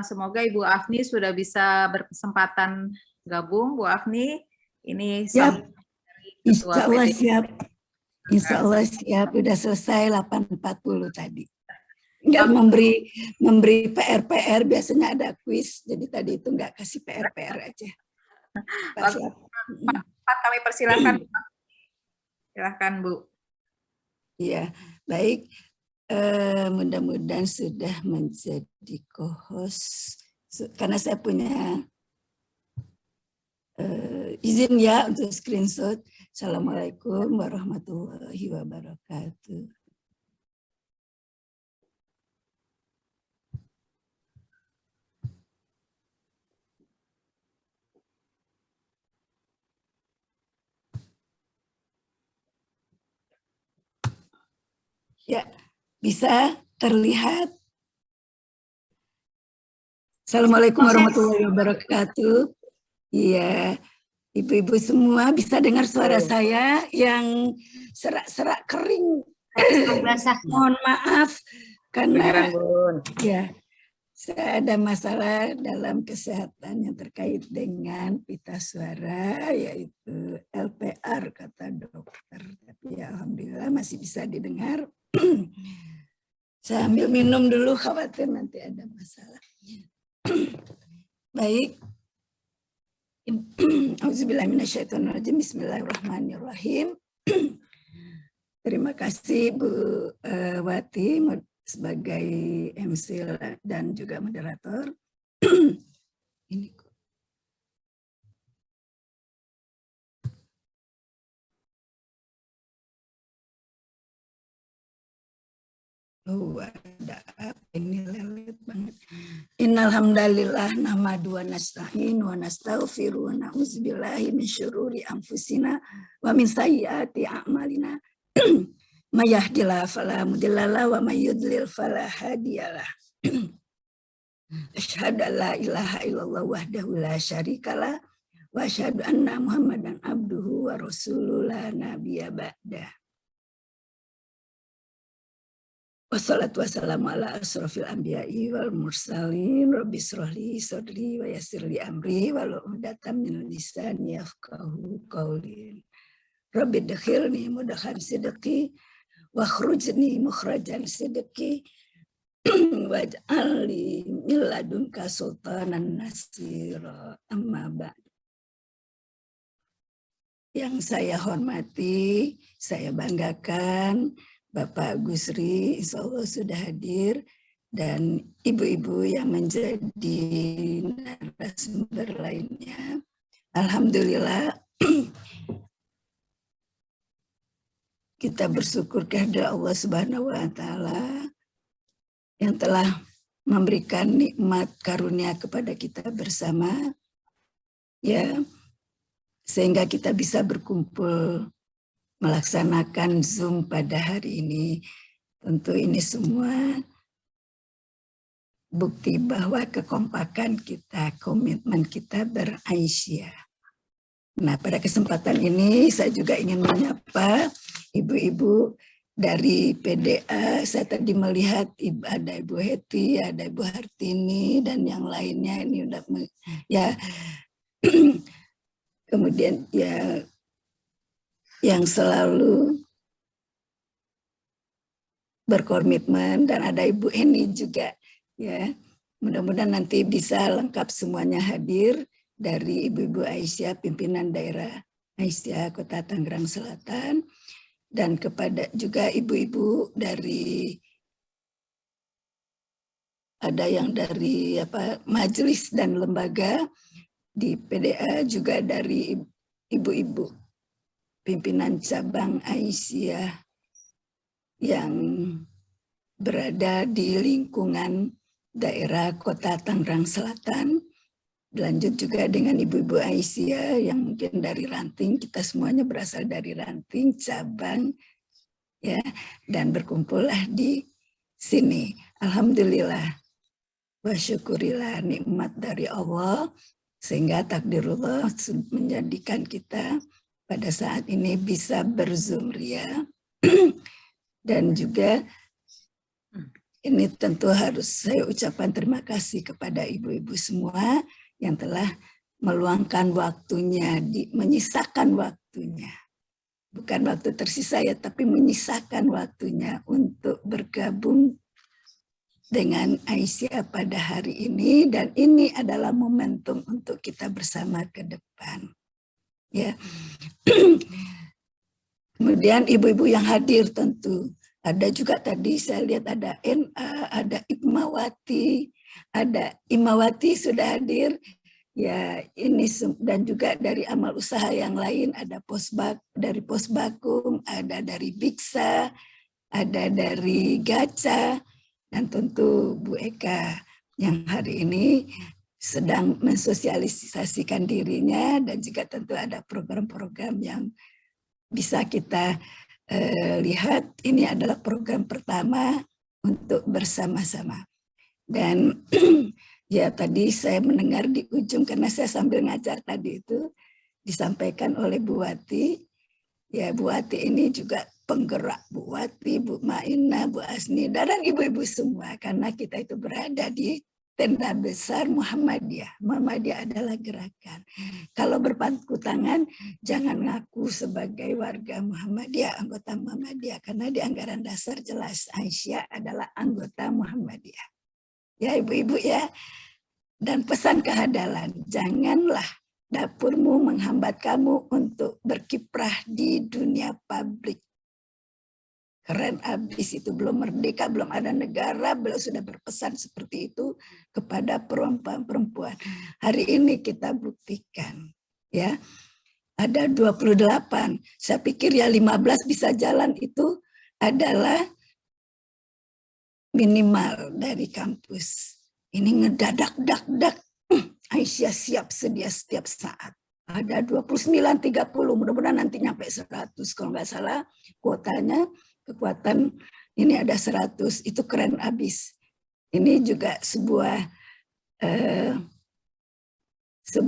Semoga Ibu Afni sudah bisa berkesempatan gabung. Bu Afni, ini Yap. Ketua Insya Allah PD. siap. Insya Allah siap. Udah selesai 8.40 tadi. Nggak memberi PR biasanya ada kuis. Jadi tadi itu nggak kasih PR aja. Pak, kami persilahkan. Silahkan Bu. Iya, baik. Mudah-mudahan sudah menjadi co-host. Karena saya punya izin ya untuk screenshot. Assalamualaikum warahmatullahi wabarakatuh. Ya, bisa terlihat. Assalamualaikum warahmatullahi wabarakatuh. Iya, ibu-ibu semua bisa dengar suara saya yang serak-serak kering. Mohon maaf karena ya saya ada masalah dalam kesehatan yang terkait dengan pita suara, yaitu LPR kata dokter. Tapi ya, alhamdulillah masih bisa didengar. Saya ambil minum dulu, khawatir nanti ada masalah. Baik. Auzubillahiminasyaitonirrajim. Bismillahirrahmanirrahim. Terima kasih Bu Wati sebagai MC dan juga moderator. Ini ada apa ini lelet banget. Innalhamdalillah nahmadu wa nasta'in wa nastaghfiru wa na'udzubillahi min syururi anfusina wa min sayyiati a'malina. May yahdihillahu fala mudhillalah wa may yudlil fala hadiyalah. Asyhadu an la ilaha illallah wahdahu la syarikalah wa asyhadu anna Muhammadan abduhu wa rasuluhu la nabiyya ba'dah. Wassalatu wassalamu ala asrofil anbiya'i wal mursalin. Rabbi shrahli sadri wa yassirli amri wahlul 'uqdatam min lisani yafqahu qawli. Rabbi adkhilni mudkhala sidqi wa akhrujni mukhrajan sidqi waj'alni min ladunka sultanan nasira. Amma ba'd. Yang saya hormati, saya banggakan Bapak Gusri, insya Allah sudah hadir, dan ibu-ibu yang menjadi narasumber lainnya. Alhamdulillah, kita bersyukur kepada Allah Subhanahu wa Ta'ala yang telah memberikan nikmat karunia kepada kita bersama, ya, sehingga kita bisa berkumpul melaksanakan Zoom pada hari ini. Tentu ini semua bukti bahwa kekompakan kita, komitmen kita beraisyah. Nah, pada kesempatan ini saya juga ingin menyapa ibu-ibu dari PDA. Saya tadi melihat ada Ibu Heti, ada Ibu Hartini, dan yang lainnya ini udah ya. Kemudian ya yang selalu berkomitmen, dan ada Ibu Eni juga, ya. Mudah-mudahan nanti bisa lengkap semuanya hadir dari Ibu-Ibu Aisyah, pimpinan daerah Aisyah Kota Tangerang Selatan, dan kepada juga ibu-ibu dari, ada yang dari majelis dan lembaga di PDA, juga dari ibu-ibu pimpinan cabang Aisyah yang berada di lingkungan daerah Kota Tangerang Selatan. Lanjut juga dengan ibu-ibu Aisyah yang mungkin dari ranting, kita semuanya berasal dari ranting, cabang, ya, dan berkumpullah di sini. Alhamdulillah, wa syukurillah, nikmat dari Allah, sehingga takdirullah menjadikan kita pada saat ini bisa berzoom ria. Dan juga ini tentu harus saya ucapkan terima kasih kepada ibu-ibu semua yang telah meluangkan waktunya, menyisakan waktunya. Bukan waktu tersisa ya, tapi menyisakan waktunya untuk bergabung dengan Aisyah pada hari ini, dan ini adalah momentum untuk kita bersama ke depan. Ya. Kemudian ibu-ibu yang hadir tentu ada juga tadi saya lihat ada NA, ada Imawati sudah hadir. Ya, ini dan juga dari amal usaha yang lain ada dari Posbakum, ada dari Biksa, ada dari Gaca, dan tentu Bu Eka yang hari ini sedang mensosialisasikan dirinya, dan juga tentu ada program-program yang bisa kita lihat. Ini adalah program pertama untuk bersama-sama. Dan ya tadi saya mendengar di ujung, karena saya sambil ngajar tadi itu, disampaikan oleh Bu Wati. Ya, Bu Wati ini juga penggerak, Bu Wati, Bu Maina, Bu Asni, dan ibu-ibu semua, karena kita itu berada di tenda besar Muhammadiyah. Muhammadiyah adalah gerakan. Kalau berpangku tangan, jangan ngaku sebagai warga Muhammadiyah, anggota Muhammadiyah, karena di anggaran dasar jelas Aisyah adalah anggota Muhammadiyah. Ya ibu-ibu ya. Dan pesan kehadalan, janganlah dapurmu menghambat kamu untuk berkiprah di dunia publik. Keren abis itu, belum merdeka, belum ada negara, beliau sudah berpesan seperti itu kepada perempuan-perempuan. Hari ini kita buktikan, ya. Ada 28, saya pikir ya 15 bisa jalan, itu adalah minimal dari kampus. Ini ngedadak-dak-dak, Aisyah siap sedia setiap saat. Ada 29, 30, mudah-mudahan nanti nyampe 100. Kalau nggak salah kuotanya, kekuatan ini ada 100, itu keren abis. Ini juga sebuah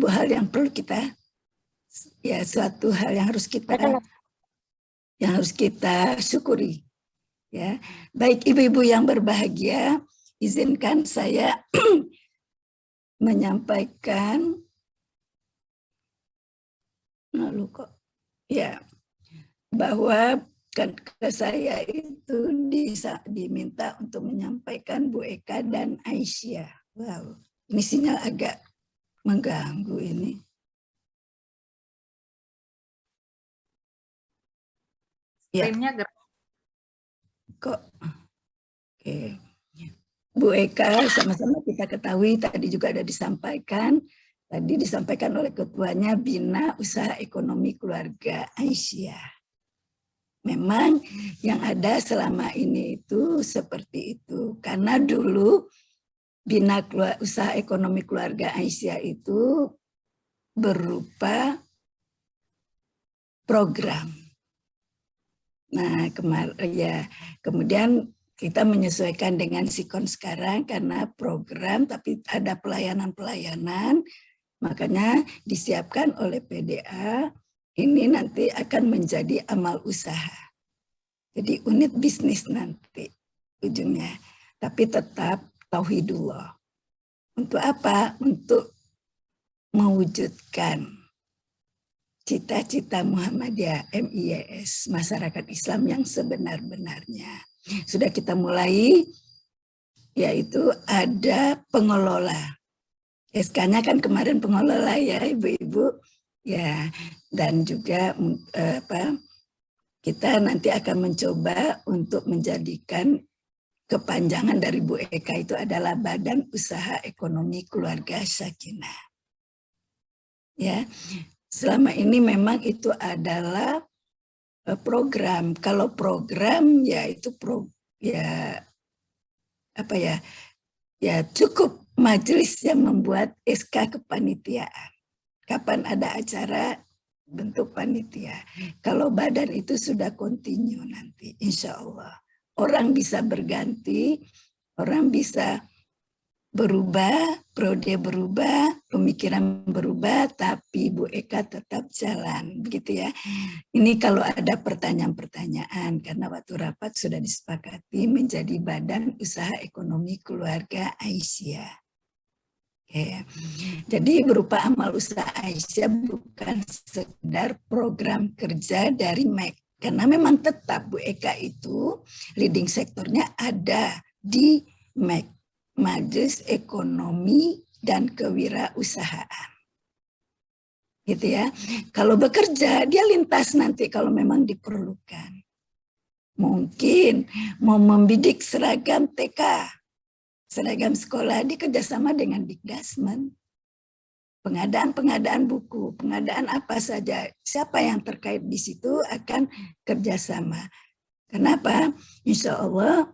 hal yang perlu kita, ya suatu hal yang harus kita syukuri. Ya, baik ibu-ibu yang berbahagia, izinkan saya menyampaikan, bahwa ke saya itu diminta untuk menyampaikan Bu Eka dan Aisyah. Wow, ini sinyal agak mengganggu ini. Screen-nya kok. Oke. Bu Eka, sama-sama kita ketahui tadi juga ada disampaikan oleh ketuanya Bina Usaha Ekonomi Keluarga Aisyah. Memang yang ada selama ini itu seperti itu, karena dulu Bina Usaha Ekonomi Keluarga Aisyah itu berupa program. Nah, kemudian kita menyesuaikan dengan sikon sekarang karena program, tapi ada pelayanan-pelayanan, makanya disiapkan oleh PDA, ini nanti akan menjadi amal usaha. Jadi unit bisnis nanti ujungnya, tapi tetap tauhidullah. Untuk apa? Untuk mewujudkan cita-cita Muhammadiyah MIYS, masyarakat Islam yang sebenar-benarnya. Sudah kita mulai, yaitu ada pengelola. SK-nya kan kemarin pengelola ya Ibu-Ibu, ya, dan juga kita nanti akan mencoba untuk menjadikan kepanjangan dari Bu Eka itu adalah Badan Usaha Ekonomi Keluarga Sakinah. Ya, selama ini memang itu adalah program. Kalau program ya itu ya cukup majelis yang membuat SK kepanitiaan. Kapan ada acara bentuk panitia. Kalau badan itu sudah kontinu nanti, insya Allah. Orang bisa berganti, orang bisa berubah, prode berubah, pemikiran berubah, tapi Bu Eka tetap jalan, begitu ya. Ini kalau ada pertanyaan-pertanyaan, karena waktu rapat sudah disepakati menjadi Badan Usaha Ekonomi Keluarga Aisyah. Oke. Jadi berupa amal usaha Aisyah bukan sekedar program kerja dari MEK, karena memang tetap Bu Eka itu leading sektornya ada di MEK, Majelis Ekonomi dan Kewirausahaan. Gitu ya. Kalau bekerja dia lintas nanti kalau memang diperlukan. Mungkin mau membidik seragam TK, seragam sekolah dikerjasama dengan Dikdasmen. Pengadaan buku, pengadaan apa saja, siapa yang terkait di situ akan kerjasama. Kenapa? Insya Allah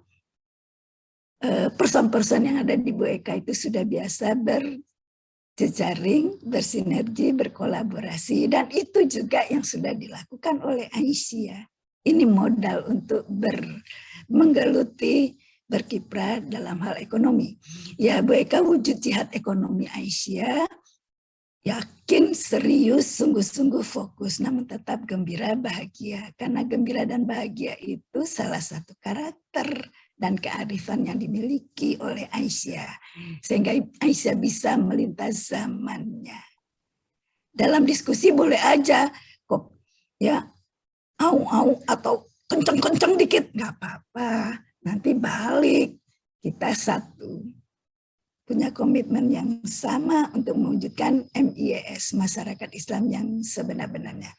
person-person yang ada di Bu Eka itu sudah biasa berjejaring, bersinergi, berkolaborasi, dan itu juga yang sudah dilakukan oleh Aisyah. Ini modal untuk menggeluti, berkiprah dalam hal ekonomi. Ya, Bu Eka wujud jihad ekonomi Aisyah, yakin, serius, sungguh-sungguh fokus, namun tetap gembira, bahagia. Karena gembira dan bahagia itu salah satu karakter dan kearifan yang dimiliki oleh Aisyah. Sehingga Aisyah bisa melintas zamannya. Dalam diskusi boleh aja, kok ya, au atau kenceng-kenceng dikit, nggak apa-apa. Nanti balik, kita satu. Punya komitmen yang sama untuk mewujudkan MIES, Masyarakat Islam yang sebenar-benarnya.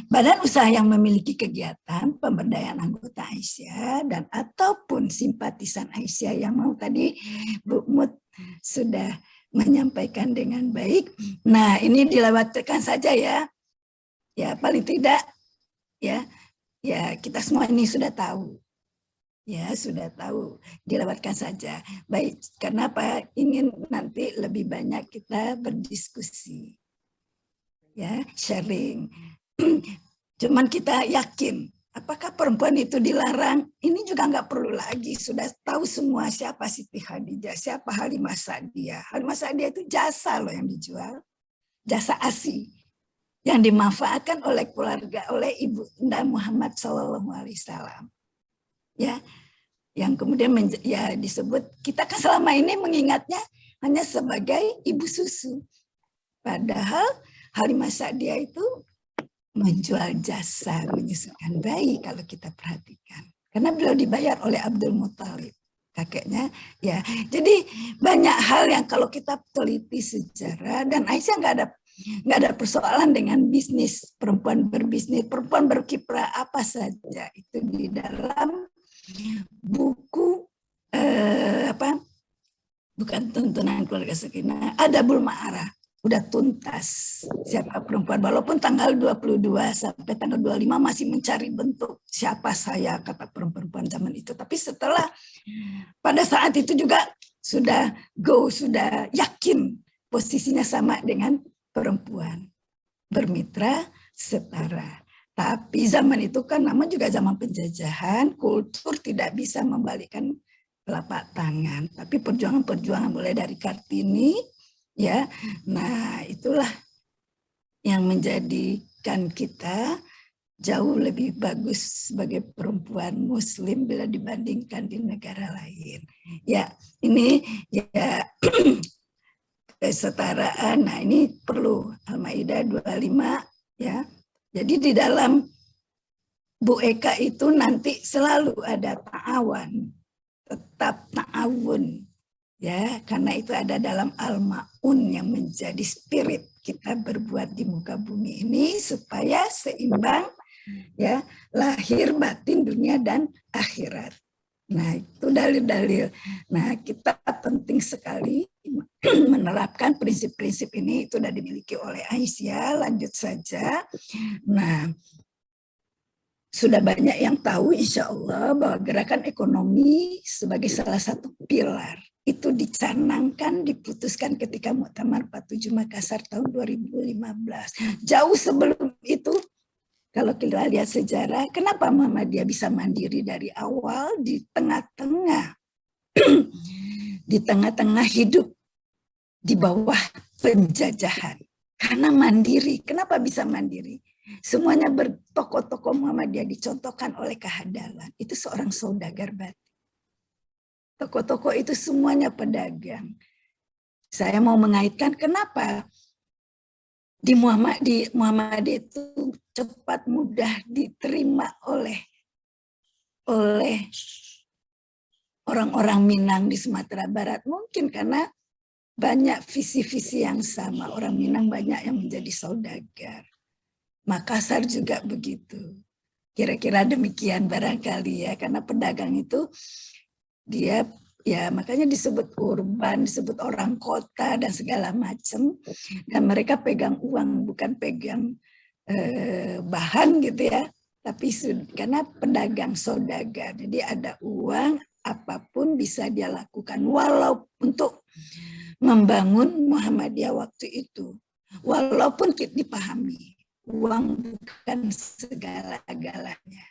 Badan usaha yang memiliki kegiatan pemberdayaan anggota Aisyah dan ataupun simpatisan Aisyah yang mau tadi Bu Mut sudah menyampaikan dengan baik. Nah, ini dilewatkan saja ya. Ya, paling tidak ya kita semua ini sudah tahu. Ya, sudah tahu, dilewatkan saja. Baik, karena apa? Ingin nanti lebih banyak kita berdiskusi. Ya, sharing. Cuman kita yakin, apakah perempuan itu dilarang? Ini juga nggak perlu lagi, sudah tahu semua siapa Siti Khadijah, siapa Halimah Sa'diyah. Halimah Sa'diyah itu jasa loh yang dijual, jasa ASI yang dimanfaatkan oleh keluarga, oleh Ibunda Muhammad SAW. Ya, yang kemudian ya disebut, kita kan selama ini mengingatnya hanya sebagai ibu susu. Padahal Halimah Sa'diyah itu menjual jasa menyusukan bayi kalau kita perhatikan. Karena beliau dibayar oleh Abdul Muthalib, kakeknya. Ya, jadi banyak hal yang kalau kita teliti sejarah, dan Aisyah nggak ada persoalan dengan bisnis, perempuan berbisnis, perempuan berkiprah apa saja itu di dalam buku bukan tuntunan keluarga sakinah, Adabul Ma'arah, udah tuntas siapa perempuan, walaupun tanggal 22 sampai tanggal 25 masih mencari bentuk siapa saya, kata perempuan zaman itu. Tapi setelah pada saat itu juga sudah sudah yakin posisinya sama dengan perempuan, bermitra setara. Tapi zaman itu kan namanya juga zaman penjajahan, kultur tidak bisa membalikkan telapak tangan. Tapi perjuangan-perjuangan mulai dari Kartini, ya, nah itulah yang menjadikan kita jauh lebih bagus sebagai perempuan Muslim bila dibandingkan di negara lain. Ya, ini ya kesetaraan. Nah, ini perlu Al-Maidah 25 ya. Jadi di dalam Bu Eka itu nanti selalu ada ta'awan, tetap ta'awun. Ya, karena itu ada dalam Al-Ma'un yang menjadi spirit kita berbuat di muka bumi ini supaya seimbang ya, lahir batin dunia dan akhirat. Nah, itu dalil-dalil. Nah, kita penting sekali menerapkan prinsip-prinsip ini, itu sudah dimiliki oleh Aisyah. Lanjut saja. Nah, sudah banyak yang tahu insya Allah bahwa gerakan ekonomi sebagai salah satu pilar itu dicanangkan, diputuskan ketika Muktamar 47 Makassar tahun 2015. Jauh sebelum itu, kalau kita lihat sejarah, kenapa Muhammadiyah bisa mandiri dari awal di tengah-tengah di tengah-tengah hidup di bawah penjajahan. Karena mandiri. Kenapa bisa mandiri? Semuanya bertokoh-tokoh Muhammadiyah dicontohkan oleh Kehadalan. Itu seorang saudagar batin. Tokoh-tokoh itu semuanya pedagang. Saya mau mengaitkan kenapa di Muhammadiyah itu cepat mudah diterima oleh orang-orang Minang di Sumatera Barat. Mungkin karena banyak visi-visi yang sama. Orang Minang banyak yang menjadi saudagar. Makassar juga begitu. Kira-kira demikian barangkali ya. Karena pedagang itu dia ya makanya disebut urban, disebut orang kota dan segala macam. Dan mereka pegang uang, bukan pegang bahan gitu ya. Tapi karena pedagang saudagar. Jadi ada uang, apapun bisa dia lakukan. Walau untuk membangun Muhammadiyah waktu itu. Walaupun kita dipahami, uang bukan segala-galanya.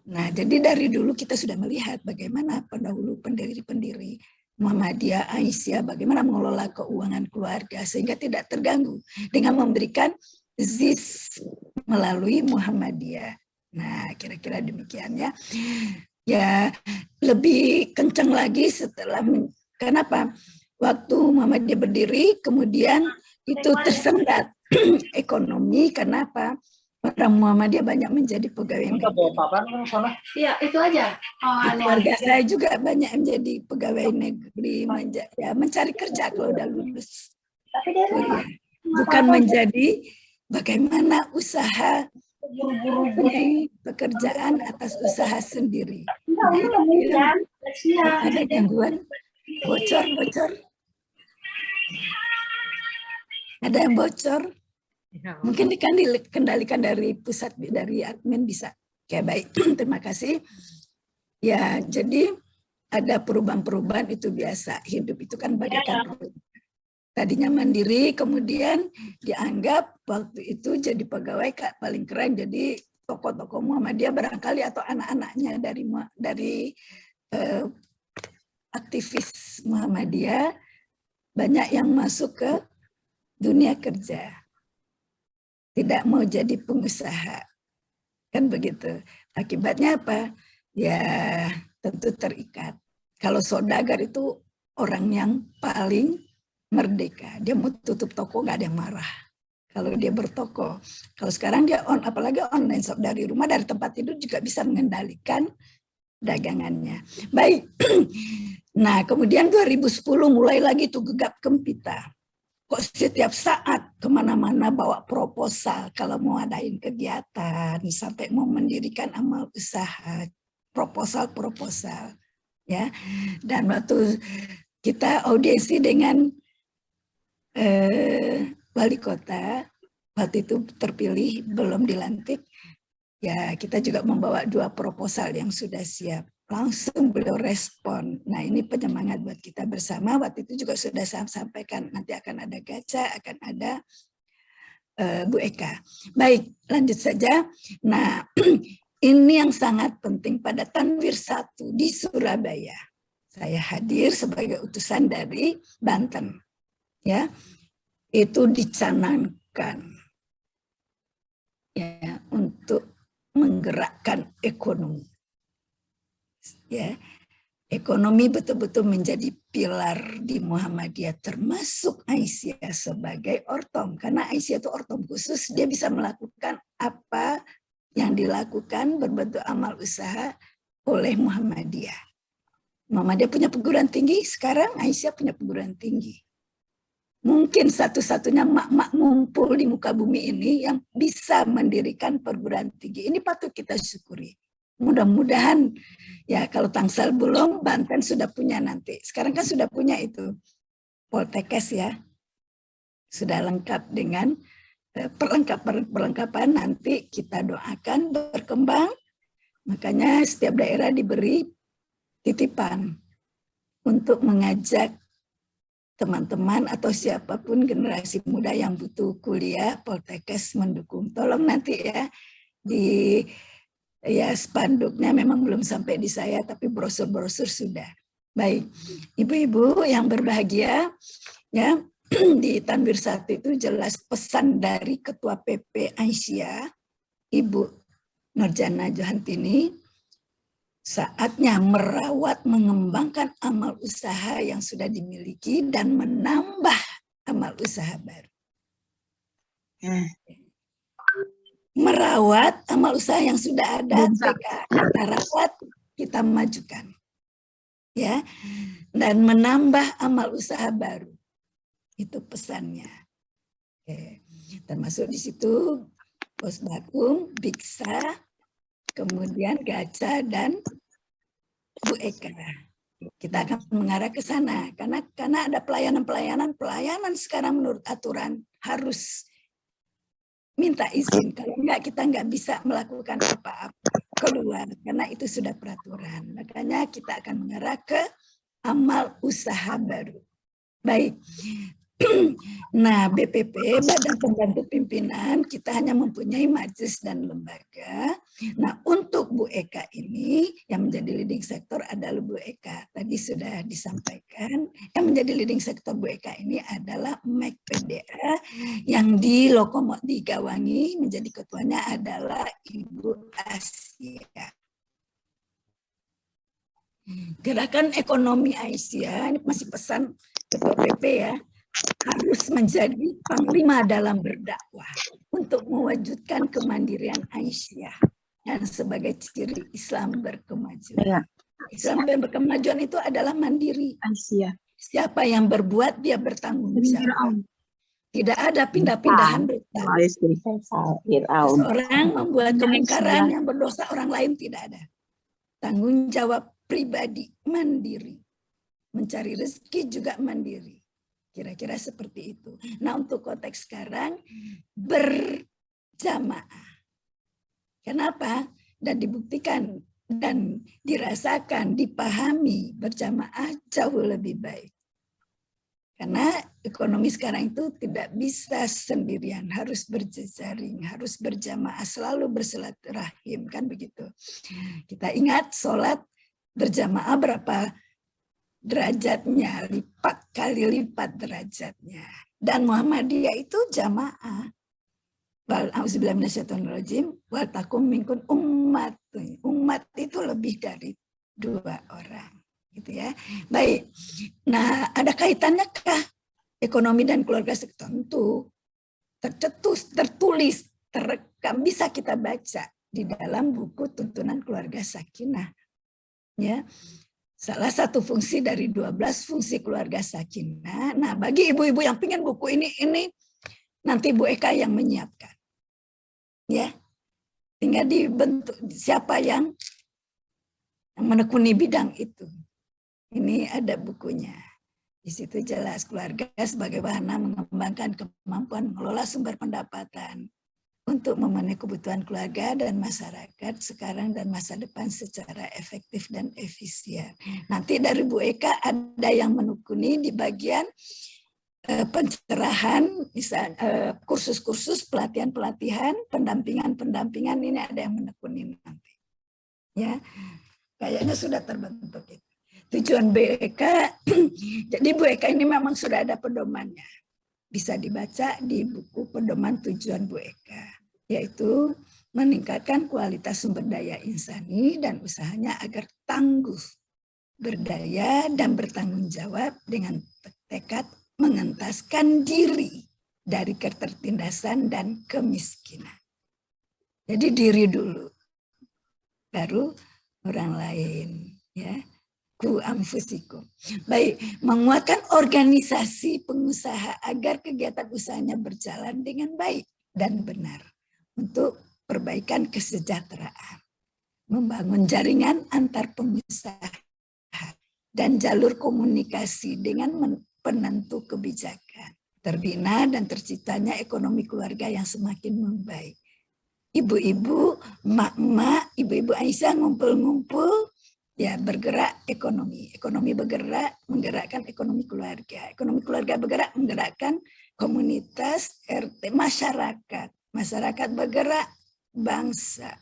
Nah, jadi dari dulu kita sudah melihat bagaimana pendahulu pendiri-pendiri Muhammadiyah, Aisyah, bagaimana mengelola keuangan keluarga sehingga tidak terganggu dengan memberikan ZIS melalui Muhammadiyah. Nah, kira-kira demikian ya. Ya, lebih kencang lagi setelah, kenapa? Waktu Muhammadiyah berdiri, kemudian itu tersendat ekonomi. Kenapa? Orang Muhammadiyah banyak menjadi pegawai negeri. Iya, itu aja. Keluarga saya juga banyak menjadi pegawai negeri, mencari kerja kalau udah lulus kuliah. Bukan menjadi bagaimana usaha mempunyai pekerjaan atas usaha sendiri. Nah, ada gangguan? Bocor. Ada yang bocor? Mungkin dikendalikan dari pusat, dari admin bisa. Oke, baik. Terima kasih. Ya, jadi ada perubahan-perubahan itu biasa. Hidup itu kan bagaikan tadinya mandiri, kemudian dianggap waktu itu jadi pegawai paling keren, jadi tokoh-tokoh Muhammadiyah barangkali atau anak-anaknya dari aktivis Muhammadiyah banyak yang masuk ke dunia kerja. Tidak mau jadi pengusaha. Kan begitu. Akibatnya apa? Ya tentu terikat. Kalau saudagar itu orang yang paling merdeka. Dia mau tutup toko nggak ada yang marah. Kalau dia bertoko. Kalau sekarang dia apalagi online shop dari rumah, dari tempat tidur juga bisa mengendalikan dagangannya. Baik. Nah, kemudian 2010 mulai lagi tuh gegap gempita. Kok setiap saat kemana-mana bawa proposal kalau mau adain kegiatan, sampai mau mendirikan amal usaha, proposal ya. Dan waktu kita audiensi dengan wali kota, waktu itu terpilih, belum dilantik, ya kita juga membawa 2 proposal yang sudah siap. Langsung beliau respon. Nah, ini penyemangat buat kita bersama. Waktu itu juga sudah saya sampaikan, nanti akan ada Gaca, akan ada Bu Eka. Baik, lanjut saja. Nah, ini yang sangat penting pada Tanwir 1 di Surabaya. Saya hadir sebagai utusan dari Banten. Ya, itu dicanangkan ya untuk menggerakkan ekonomi. Ya, ekonomi betul-betul menjadi pilar di Muhammadiyah, termasuk Aisyah sebagai ortom, karena Aisyah itu ortom khusus, dia bisa melakukan apa yang dilakukan berbentuk amal usaha oleh Muhammadiyah. Muhammadiyah punya perguruan tinggi, sekarang Aisyah punya perguruan tinggi. Mungkin satu-satunya mak-mak ngumpul di muka bumi ini yang bisa mendirikan perguruan tinggi. Ini patut kita syukuri. Mudah-mudahan ya, kalau Tangsel belum, Banten sudah punya nanti. Sekarang kan sudah punya itu Poltekkes ya, sudah lengkap dengan perlengkapan. Nanti kita doakan berkembang. Makanya setiap daerah diberi titipan untuk mengajak teman-teman atau siapapun generasi muda yang butuh kuliah, Poltekkes mendukung. Tolong nanti ya ya spanduknya memang belum sampai di saya, tapi brosur-brosur sudah. Baik, ibu-ibu yang berbahagia, ya, di Tanwir 1 itu jelas pesan dari Ketua PP Aisyah, Ibu Nurjana Johantini, saatnya merawat, mengembangkan amal usaha yang sudah dimiliki dan menambah amal usaha baru. Merawat amal usaha yang sudah ada, kita rawat, kita majukan. Ya, dan menambah amal usaha baru. Itu pesannya. Oke. Termasuk di situ Pos Bakum, Biksa, kemudian Gaca dan Bu Eka. Kita akan mengarah ke sana karena ada pelayanan sekarang menurut aturan harus minta izin. Kalau enggak kita enggak bisa melakukan apa-apa keluar karena itu sudah peraturan. Makanya kita akan mengarah ke amal usaha baru. Baik. Nah, BPP, Badan Pembantu Pimpinan, kita hanya mempunyai majelis dan lembaga. Nah, untuk Bu Eka ini, yang menjadi leading sektor adalah Bu Eka. Tadi sudah disampaikan, yang menjadi leading sektor Bu Eka ini adalah MEK PDA, yang digawangi, menjadi ketuanya adalah Ibu Asia. Gerakan Ekonomi Aisyah, ini masih pesan Ketua PP ya, harus menjadi panglima dalam berdakwah untuk mewujudkan kemandirian Aisyah dan sebagai ciri Islam berkemajuan. Ya. Islam berkemajuan itu adalah mandiri. Aisyah. Siapa yang berbuat dia bertanggung jawab. Tidak ada pindah-pindahan dosa. Seorang membuat kemungkaran yang berdosa orang lain tidak ada. Tanggung jawab pribadi mandiri. Mencari rezeki juga mandiri. Kira-kira seperti itu. Nah, untuk konteks sekarang berjamaah. Kenapa? Dan dibuktikan dan dirasakan, dipahami berjamaah jauh lebih baik. Karena ekonomi sekarang itu tidak bisa sendirian, harus berjejaring, harus berjamaah, selalu bersilaturahim, kan begitu. Kita ingat sholat berjamaah berapa derajatnya, kali lipat derajatnya. Dan Muhammadiyah itu jamaah. Wal takum minkum ummat. Umat itu lebih dari 2 orang. Gitu ya. Baik. Nah, ada kaitannya kah ekonomi dan keluarga? Tentu. Tercetus, tertulis, terekam, bisa kita baca di dalam buku Tuntunan Keluarga Sakinah. Ya. Salah satu fungsi dari 12 fungsi keluarga sakinah. Nah, bagi ibu-ibu yang pengen buku ini nanti Bu Eka yang menyiapkan. Ya. Tinggal dibentuk siapa yang menekuni bidang itu. Ini ada bukunya. Di situ jelas keluarga sebagai wahana mengembangkan kemampuan mengelola sumber pendapatan untuk memenuhi kebutuhan keluarga dan masyarakat sekarang dan masa depan secara efektif dan efisien. Nanti dari Bu Eka ada yang menekuni di bagian pencerahan, misalnya kursus-kursus, pelatihan-pelatihan, pendampingan-pendampingan, ini ada yang menekuni nanti. Ya, kayaknya sudah terbentuk itu. Tujuan Bu Eka, jadi Bu Eka ini memang sudah ada pedomannya. Bisa dibaca di buku pedoman tujuan Bu Eka, yaitu meningkatkan kualitas sumber daya insani dan usahanya agar tangguh, berdaya, dan bertanggung jawab dengan tekad mengentaskan diri dari ketertindasan dan kemiskinan. Jadi diri dulu, baru orang lain. Ya. Ku anfusikum. Baik, menguatkan organisasi pengusaha agar kegiatan usahanya berjalan dengan baik dan benar untuk perbaikan kesejahteraan. Membangun jaringan antar pengusaha dan jalur komunikasi dengan penentu kebijakan. Terbina dan terciptanya ekonomi keluarga yang semakin membaik. Ibu-ibu, mak-mak, ibu-ibu Aisyah ngumpul-ngumpul, ya bergerak ekonomi bergerak menggerakkan ekonomi keluarga bergerak menggerakkan komunitas, RT, masyarakat bergerak, bangsa,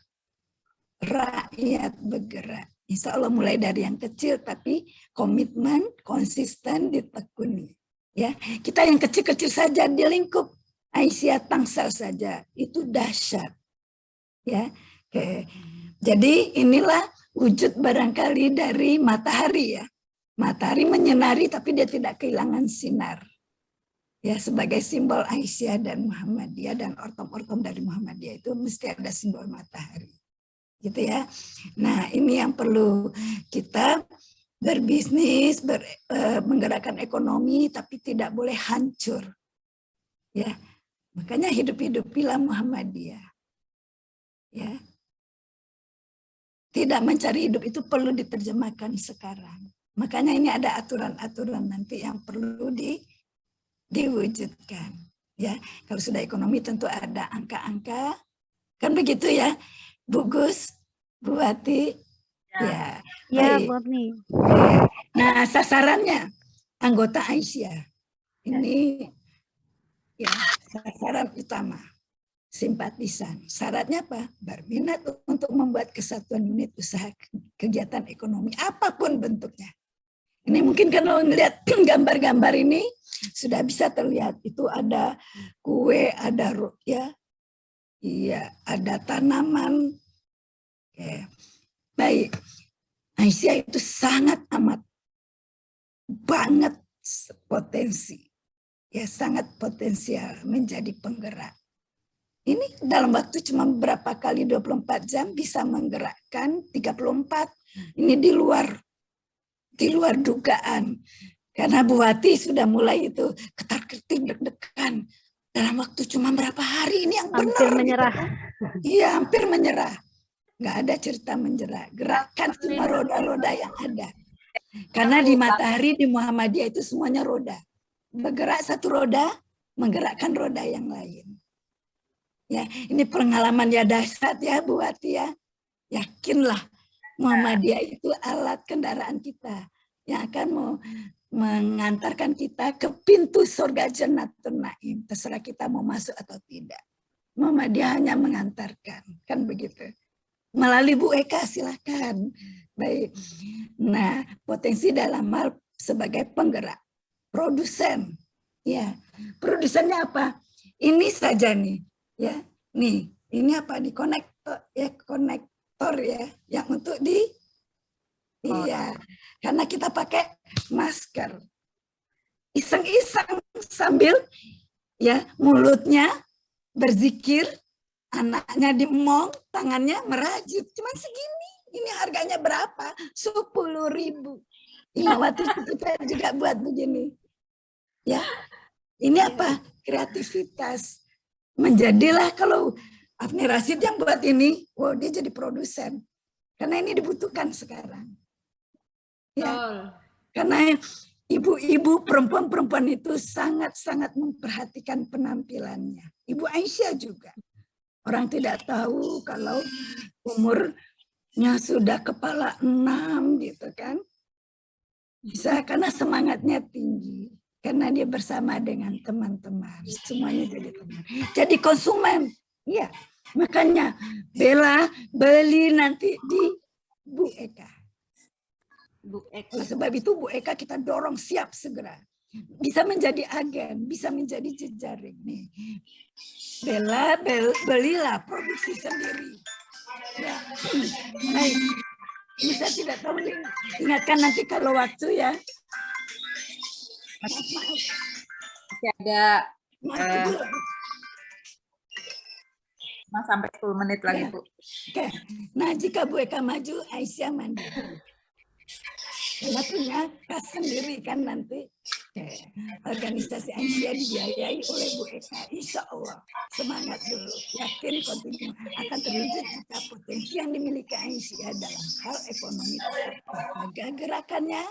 rakyat bergerak, Insya Allah mulai dari yang kecil, tapi komitmen, konsisten, ditekuni. Ya, kita yang kecil-kecil saja di lingkup Aisyah Tangsel saja itu dahsyat. Ya, oke. Jadi inilah wujud barangkali dari matahari ya. Matahari menyinari tapi dia tidak kehilangan sinar. Ya, sebagai simbol Aisyah dan Muhammadiyah dan ortom-ortom dari Muhammadiyah itu mesti ada simbol matahari. Gitu ya. Nah, ini yang perlu kita berbisnis, menggerakkan ekonomi, tapi tidak boleh hancur. Ya, makanya hidup-hidupilah Muhammadiyah. Ya, tidak mencari hidup itu perlu diterjemahkan sekarang. Makanya ini ada aturan-aturan nanti yang perlu diwujudkan. Ya, kalau sudah ekonomi tentu ada angka-angka, kan begitu ya. Bu Gus, Bu Wati, ya, baik. Nah, sasarannya anggota Aisyah. Ini ya sasaran utama, simpatisan. Syaratnya apa? Berminat untuk membuat kesatuan unit usaha kegiatan ekonomi, apapun bentuknya. Ini mungkin kalau melihat gambar-gambar ini sudah bisa terlihat. Itu ada kue, ada ya, iya, ada tanaman. Oke. Baik, Aisyah itu sangat amat banget potensi, ya sangat potensial menjadi penggerak. Ini dalam waktu cuma berapa kali 24 jam bisa menggerakkan 34. Ini di luar dugaan. Karena Bu Wati sudah mulai itu ketar-ketir deg-degan. Dalam waktu cuma berapa hari ini yang benar. Hampir menyerah. Iya, hampir menyerah. Nggak ada cerita menyerah. Gerakan cuma roda-roda yang ada. Karena di matahari, di Muhammadiyah itu semuanya roda. Bergerak satu roda, menggerakkan roda yang lain. Ya, ini pengalaman ya dahsyat ya Bu Wati ya. Yakinlah Muhammadiyah itu alat kendaraan kita yang akan mengantarkan kita ke pintu surga Jannatul Naim. Terserah kita mau masuk atau tidak. Muhammadiyah hanya mengantarkan, kan begitu. Melalui Bu Eka silakan. Baik. Nah, potensi dalam hal sebagai penggerak, produsen. Ya, produsennya apa? Ini saja nih, ya. Nih, ini apa? Di konektor ya, yang untuk iya. Karena kita pakai masker. Iseng-iseng sambil ya mulutnya berzikir, anaknya dimong, tangannya merajut. Cuman segini. Ini harganya berapa? 10.000. Waktu kita juga buat begini. Ya, ini apa? Kreativitas. Menjadilah kalau Afni Rashid yang buat ini, wow, dia jadi produsen. Karena ini dibutuhkan sekarang. Ya, karena ibu-ibu perempuan-perempuan itu sangat-sangat memperhatikan penampilannya. Ibu Aisyah juga. Orang tidak tahu kalau umurnya sudah kepala 6 gitu kan. Bisa karena semangatnya tinggi. Karena dia bersama dengan teman-teman. Semuanya jadi teman. Jadi konsumen. Iya. Makanya Bella beli nanti di Bu Eka. Bu Eka. Oleh sebab itu Bu Eka kita dorong siap segera. Bisa menjadi agen, bisa menjadi jejaring nih. Bella belilah produksi sendiri. Ya. Baik. Ini saya tidak tahu. Ingatkan nanti kalau waktu ya. Masih ada 5 sampai 10 menit lagi, Bu. Oke. Nah, jika Bu Eka maju, Aisyah mandiri. Karena punya kas sendiri kan nanti. Organisasi Aisyah dibiayai oleh Bu Eka. Insya Allah. Semangat dulu. Yakin kontinu akan terwujud jika potensi yang dimiliki Aisyah dalam hal ekonomi terjaga gerakannya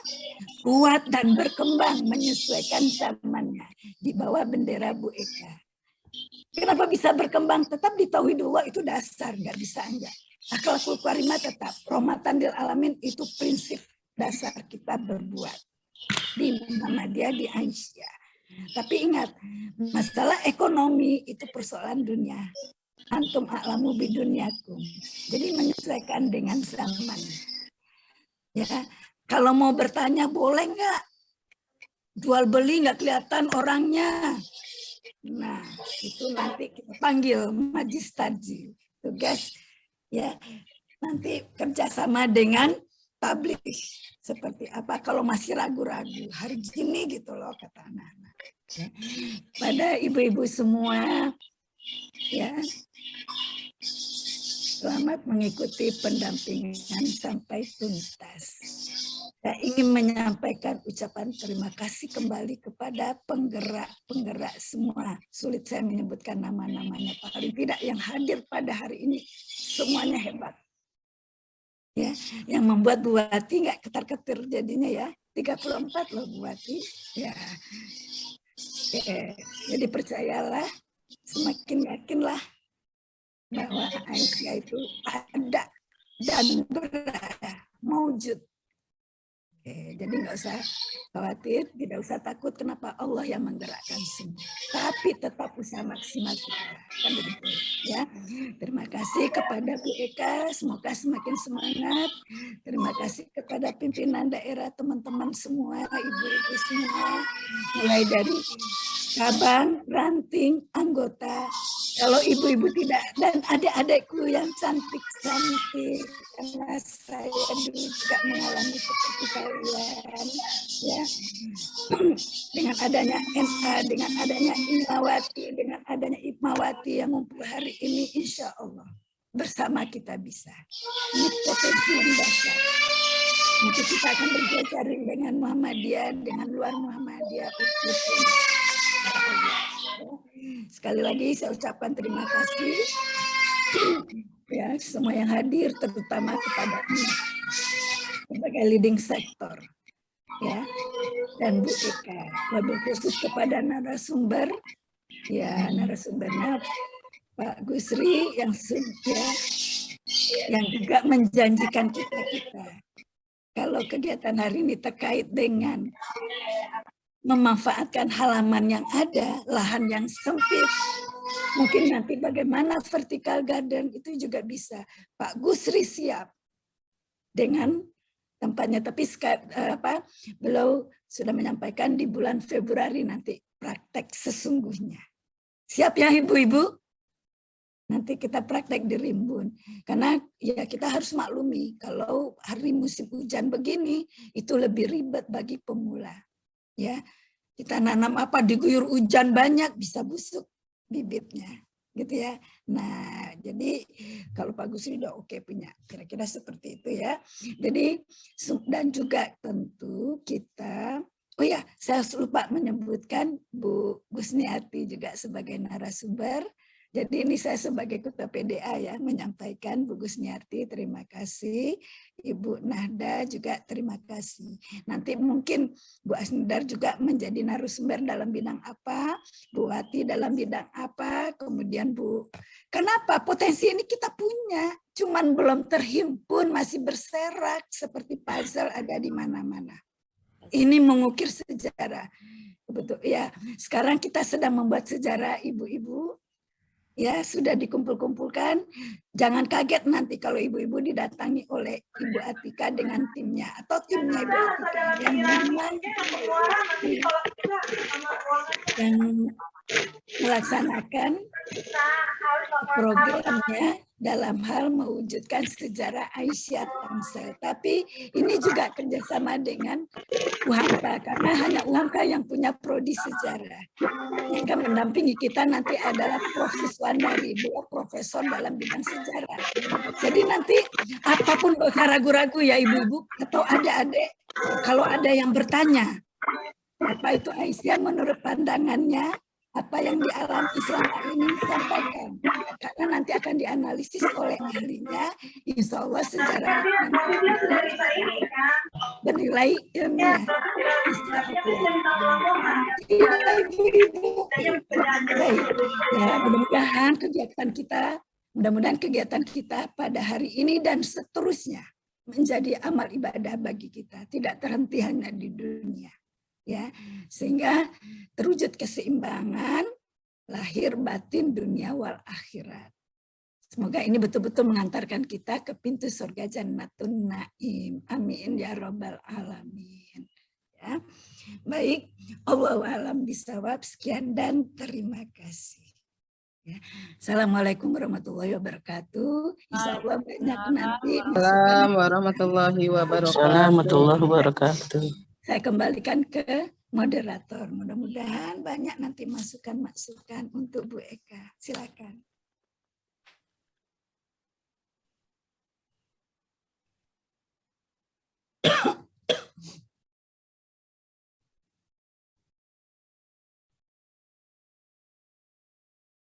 kuat dan berkembang menyesuaikan zamannya di bawah bendera Bu Eka. Kenapa bisa berkembang? Tetap di tauhidullah itu dasar, nggak bisa enggak. Akhlakul karimah tetap. Rahmatan lil alamin itu prinsip dasar kita berbuat di Muhammadiyah, di Aisyah. Tapi ingat, masalah ekonomi itu persoalan dunia. Antum a'lamu bidunyakum. Jadi menyesuaikan dengan zaman. Ya, kalau mau bertanya boleh nggak? Jual beli nggak kelihatan orangnya. Nah, itu nanti kita panggil majlis tajil. Tugas ya nanti kerjasama dengan publish seperti apa kalau masih ragu-ragu hari gini gitu loh kata anak-anak. Ya. Pada ibu-ibu semua ya selamat mengikuti pendampingan sampai tuntas. Saya ingin menyampaikan ucapan terima kasih kembali kepada penggerak-penggerak semua. Sulit saya menyebutkan nama-namanya, paling tidak yang hadir pada hari ini semuanya hebat. Ya, yang membuat Bu Wati nggak ketar-ketir jadinya ya. 34 loh Bu Wati. Ya. Jadi percayalah, semakin yakinlah bahwa Aisyah itu ada dan berada, maujud. Jadi nggak usah khawatir, tidak usah takut kenapa Allah yang menggerakkan semua. Tapi tetap usaha maksimal kita. Kan begitu, ya. Terima kasih kepada Bu Eka, semoga semakin semangat. Terima kasih kepada pimpinan daerah, teman-teman semua, ibu-ibu semua, mulai dari cabang, ranting, anggota. Kalau ibu-ibu tidak, dan adik-adikku yang cantik-cantik, karena saya dulu juga mengalami seperti kalian, ya. Dengan adanya NA, dengan adanya Imawati, dengan adanya Ipmawati yang ngumpul hari ini, insya Allah bersama kita bisa. Ini potensi yang dahsyat. Nanti kita akan berjaring dengan Muhammadiyah, dengan luar Muhammadiyah. Sekali lagi saya ucapkan terima kasih ya semua yang hadir, terutama kepada sebagai leading sektor ya, dan Bu Eka, lebih khusus kepada narasumber ya, narasumbernya Pak Gusri yang sudah yang juga menjanjikan kita kalau kegiatan hari ini terkait dengan memanfaatkan halaman yang ada, lahan yang sempit, mungkin nanti bagaimana vertical garden itu juga bisa. Pak Gusri siap dengan tempatnya, tapi beliau sudah menyampaikan di bulan Februari nanti praktek sesungguhnya. Siap ya ibu-ibu? Nanti kita praktek di Rimbun. Karena ya kita harus maklumi kalau hari musim hujan begini itu lebih ribet bagi pemula. Ya, kita nanam apa diguyur hujan banyak bisa busuk bibitnya, gitu ya. Nah, jadi kalau Pak Gusri udah oke punya, kira-kira seperti itu ya. Jadi dan juga tentu kita, oh ya, saya lupa menyebutkan Bu Gusniati juga sebagai narasumber. Jadi ini saya sebagai Ketua PDA ya menyampaikan Bu Gusniati terima kasih, Ibu Nahda juga terima kasih. Nanti mungkin Bu Asnidar juga menjadi narasumber dalam bidang apa, Bu Wati dalam bidang apa, kemudian Bu. Kenapa potensi ini kita punya, cuman belum terhimpun, masih berserak seperti puzzle ada di mana-mana. Ini mengukir sejarah. Betul ya. Sekarang kita sedang membuat sejarah ibu-ibu. Ya, sudah dikumpul-kumpulkan. Jangan kaget nanti kalau ibu-ibu didatangi oleh Ibu Atika dengan timnya atau timnya Ibu Atika yang memang yang melaksanakan programnya dalam hal mewujudkan sejarah Aisyah Tangsel. Tapi ini juga kerjasama dengan UHAMKA, karena hanya UHAMKA yang punya prodi sejarah. Yang akan mendampingi kita nanti adalah Prof. Siswandari, beliau profesor dalam bidang sejarah. Jadi nanti apapun gak usah ragu-ragu ya ibu-ibu atau adik-adik, kalau ada yang bertanya, apa itu Aisyah menurut pandangannya, apa yang dialami selama ini sampaikan, karena nanti akan dianalisis oleh ahlinya, insya Allah sejarah bernilai ilmiah. Ya, mudah-mudahan kegiatan kita pada hari ini dan seterusnya menjadi amal ibadah bagi kita, tidak terhenti hanya di dunia. Ya, sehingga terwujud keseimbangan lahir batin dunia wal akhirat. Semoga ini betul-betul mengantarkan kita ke pintu surga Jannatun Naim. Amin ya robbal alamin. Ya. Baik, Allahu a'lam bishawab. Sekian dan terima kasih. Ya. Assalamualaikum warahmatullahi wabarakatuh. Insya Allah banyak nanti masukan. Assalamualaikum warahmatullahi wabarakatuh. Warahmatullahi wabarakatuh. Saya kembalikan ke moderator. Mudah-mudahan banyak nanti masukan-masukan untuk Bu Eka. Silakan.